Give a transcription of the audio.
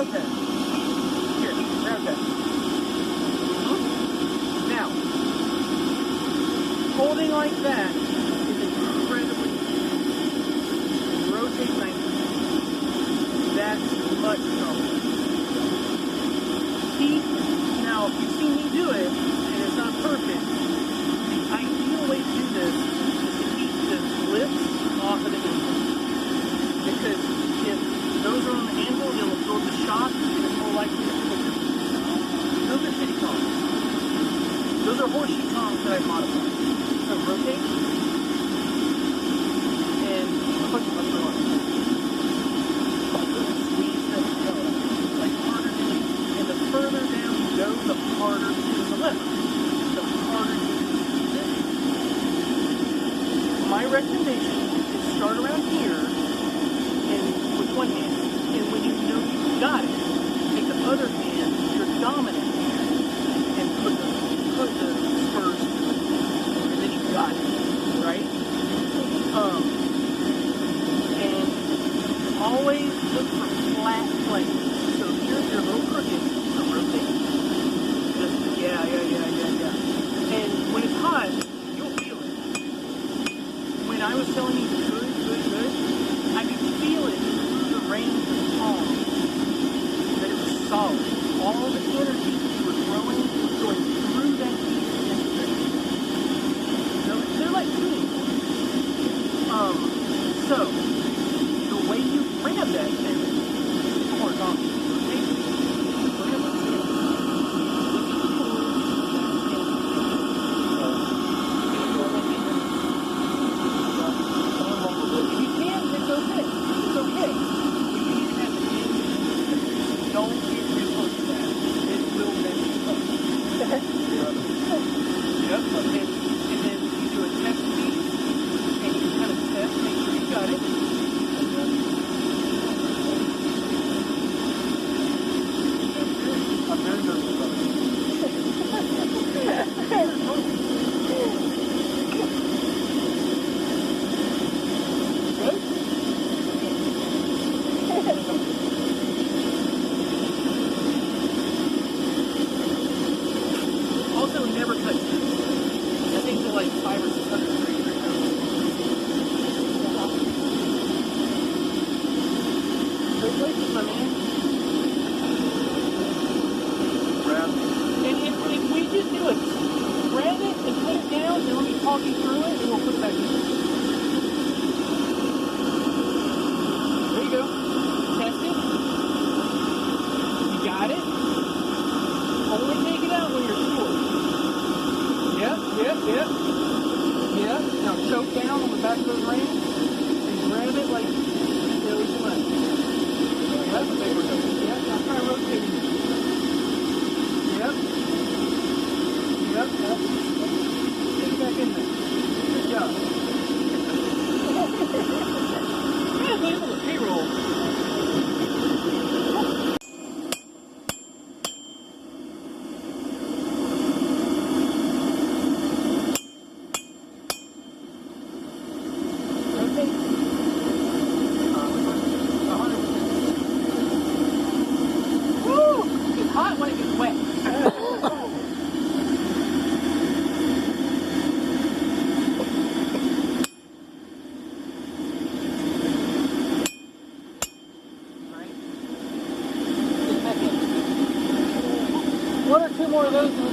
ground test. Here, ground test. Now, holding like that is incredibly easy. Rotate 90. That's much stronger. Now, if you see me do it, and it's not perfect, the ideal way to do this is to keep the lips off of the handle. Because if those are on the handle, they'll absorb the shock, and it's more likely to pull. Those are shitty tongs. Those are horseshoe tongs that I've modified. So rotate, and push the button on. Squeeze that toe, like harder than you. And the further down you go, the harder it is the lever. The harder you squeeze it. My recommendation is start around here and with one hand. And when you know you've got it, take the other hand, your dominant hand, and put the spurs to it. And then you've got it, right? And always look for flat planes. So here's your little crooked, so rotate. Just, yeah. And when it's hot, you'll feel it. When I was telling you good, I could feel it through the range of the palm. That it was solid. All the energy you were throwing was going through that piece and they're like tuning. So the way you grab that thing is horizontal. One or two more of those.